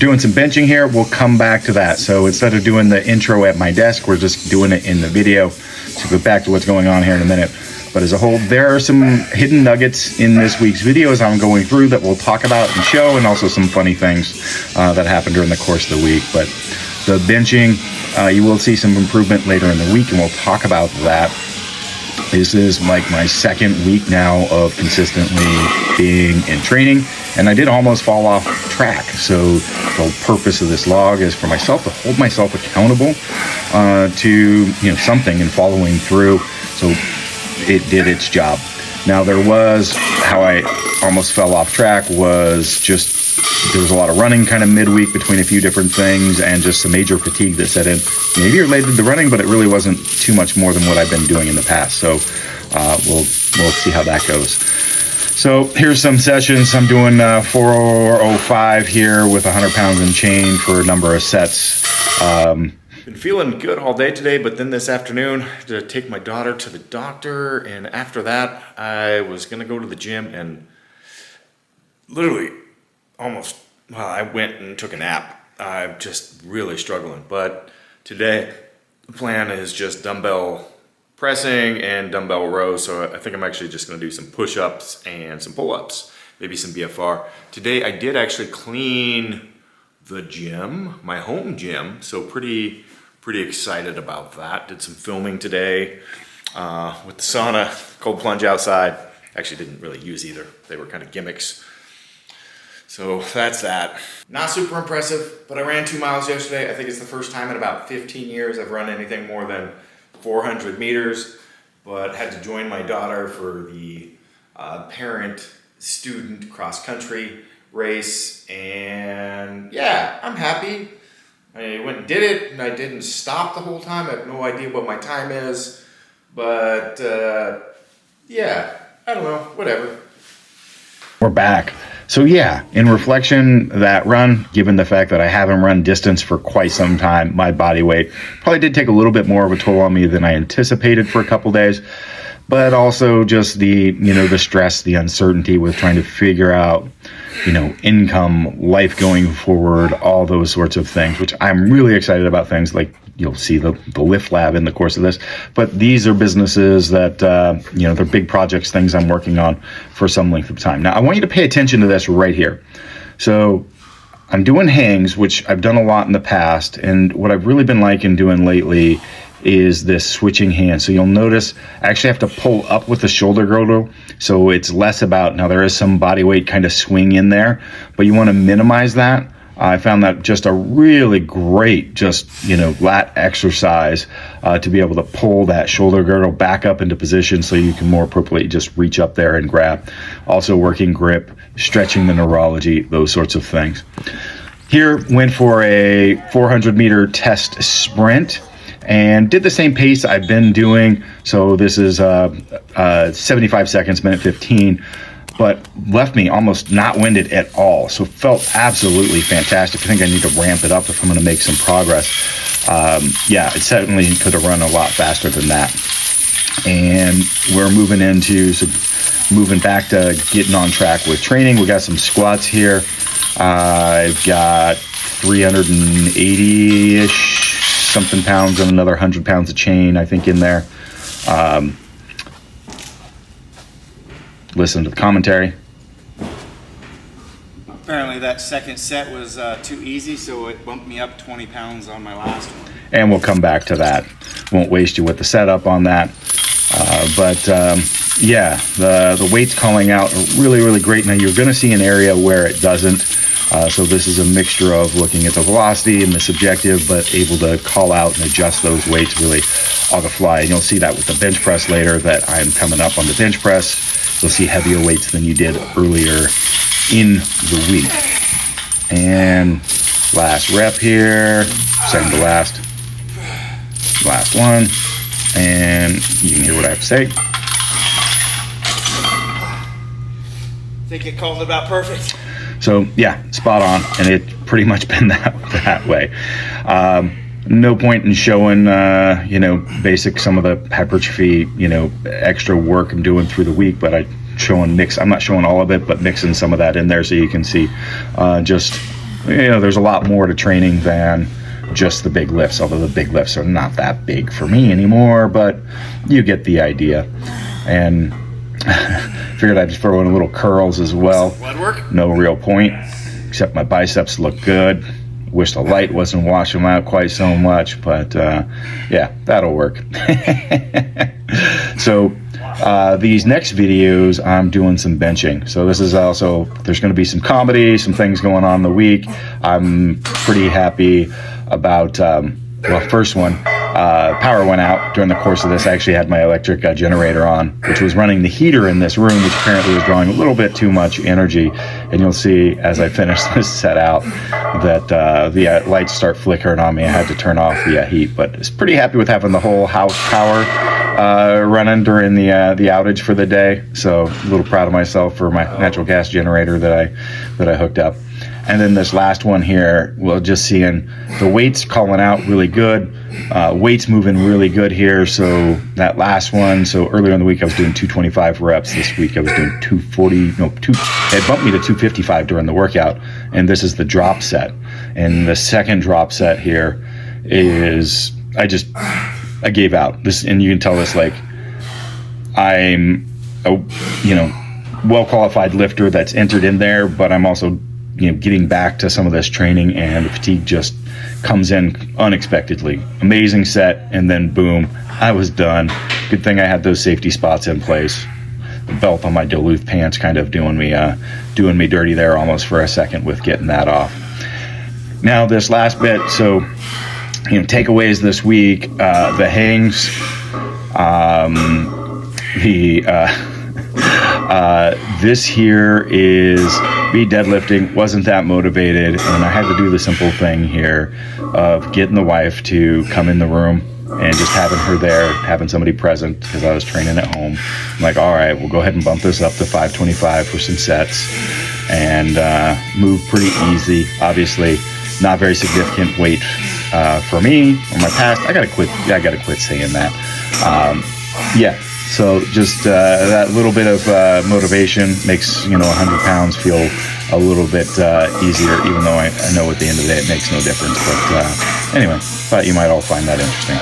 doing some benching here. We'll come back to that. So instead of doing the intro at my desk, we're just doing it in the video. So go back to what's going on here in a minute. But as a whole, there are some hidden nuggets in this week's video as I'm going through that we'll talk about and show, and also some funny things that happened during the course of the week. But the benching, you will see some improvement later in the week, and we'll talk about that. This is like my second week now of consistently being in training, and I did almost fall off track. So the purpose of this log is for myself to hold myself accountable to something and following through. So it did its job. Now there was how I almost fell off track was just there was a lot of running kind of midweek between a few different things and just some major fatigue that set in, maybe related to running, but it really wasn't too much more than what I've been doing in the past. So we'll see how that goes. So here's some sessions. I'm doing 405 here with 100 pounds and chain for a number of sets. Been feeling good all day today, but then this afternoon I had to take my daughter to the doctor, and after that I was gonna go to the gym and literally I went and took a nap. I'm just really struggling, but today the plan is just dumbbell pressing and dumbbell rows. So I think I'm actually just gonna do some push-ups and some pull-ups, maybe some BFR. Today I did actually clean the gym, my home gym, so pretty excited about that. Did some filming today with the sauna, cold plunge outside. Actually didn't really use either. They were kind of gimmicks. So that's that. Not super impressive, but I ran 2 miles yesterday. I think it's the first time in about 15 years I've run anything more than 400 meters, but had to join my daughter for the parent-student cross-country race, and yeah, I'm happy. I went and did it, and I didn't stop the whole time. I have no idea what my time is, but yeah, I don't know, whatever. We're back. So yeah, in reflection, that run, given the fact that I haven't run distance for quite some time, my body weight probably did take a little bit more of a toll on me than I anticipated for a couple days. But also just the stress, the uncertainty with trying to figure out, income, life going forward, all those sorts of things, which I'm really excited about. Things like you'll see the Lift Lab in the course of this. But these are businesses that, they're big projects, things I'm working on for some length of time. Now, I want you to pay attention to this right here. So I'm doing hangs, which I've done a lot in the past. And what I've really been liking doing lately is this switching hand. So you'll notice I actually have to pull up with the shoulder girdle. So it's less about, now there is some body weight kind of swing in there, but you want to minimize that. I found that just a really great, lat exercise to be able to pull that shoulder girdle back up into position so you can more appropriately just reach up there and grab. Also working grip, stretching the neurology, those sorts of things. Here, went for a 400 meter test sprint and did the same pace I've been doing. So this is 75 seconds, minute 15. But left me almost not winded at all. So felt absolutely fantastic. I think I need to ramp it up if I'm going to make some progress. It certainly could have run a lot faster than that. And we're moving back to getting on track with training. We got some squats here. I've got 380-ish something pounds and another 100 pounds of chain, I think, in there. Listen to the commentary. Apparently that second set was too easy, so it bumped me up 20 pounds on my last one. And we'll come back to that. Won't waste you with the setup on that. The weight's calling out really, really great. Now you're going to see an area where it doesn't. So this is a mixture of looking at the velocity and the subjective, but able to call out and adjust those weights really on the fly. And you'll see that with the bench press later, that I'm coming up on the bench press. You'll see heavier weights than you did earlier in the week. And last rep here, second to last one. And you can hear what I have to say. I think it called it about perfect. So yeah, spot on, and it's pretty much been that way. No point in showing, basic some of the hypertrophy, extra work I'm doing through the week, but I'm not showing all of it, but mixing some of that in there so you can see just there's a lot more to training than just the big lifts, although the big lifts are not that big for me anymore, but you get the idea. And figured I'd just throw in a little curls as well. Blood work? No real point, except my biceps look good. Wish the light wasn't washing them out quite so much, but yeah, that'll work. So these next videos, I'm doing some benching. So this is also, there's going to be some comedy, some things going on in the week. I'm pretty happy about, well, first one, power went out during the course of this. I actually had my electric generator on, which was running the heater in this room, which apparently was drawing a little bit too much energy. And you'll see as I finish this set out that the lights start flickering on me. I had to turn off the heat, but it's pretty happy with having the whole house power running during the outage for the day. So a little proud of myself for my natural gas generator that I hooked up. And then this last one here, well, just seeing the weights calling out really good. Weights moving really good here. So that last one, so earlier in the week I was doing 225 reps. This week I was doing 240, it bumped me to 255 during the workout. And this is the drop set. And the second drop set here is, I gave out. This, and you can tell this, like, I'm a, well-qualified lifter that's entered in there, but I'm also getting back to some of this training, and the fatigue just comes in unexpectedly. Amazing set, and then boom, I was done. Good thing I had those safety spots in place. The belt on my Duluth pants kind of doing me dirty there almost for a second with getting that off. Now this last bit, so takeaways this week, the hangs, this here is me deadlifting, wasn't that motivated, and I had to do the simple thing here of getting the wife to come in the room and just having her there, having somebody present because I was training at home. I'm like, all right, we'll go ahead and bump this up to 525 for some sets and move pretty easy. Obviously, not very significant weight for me or my past. I gotta quit saying that. Yeah. So just that little bit of motivation makes 100 pounds feel a little bit easier, even though I know at the end of the day it makes no difference. But anyway, thought you might all find that interesting.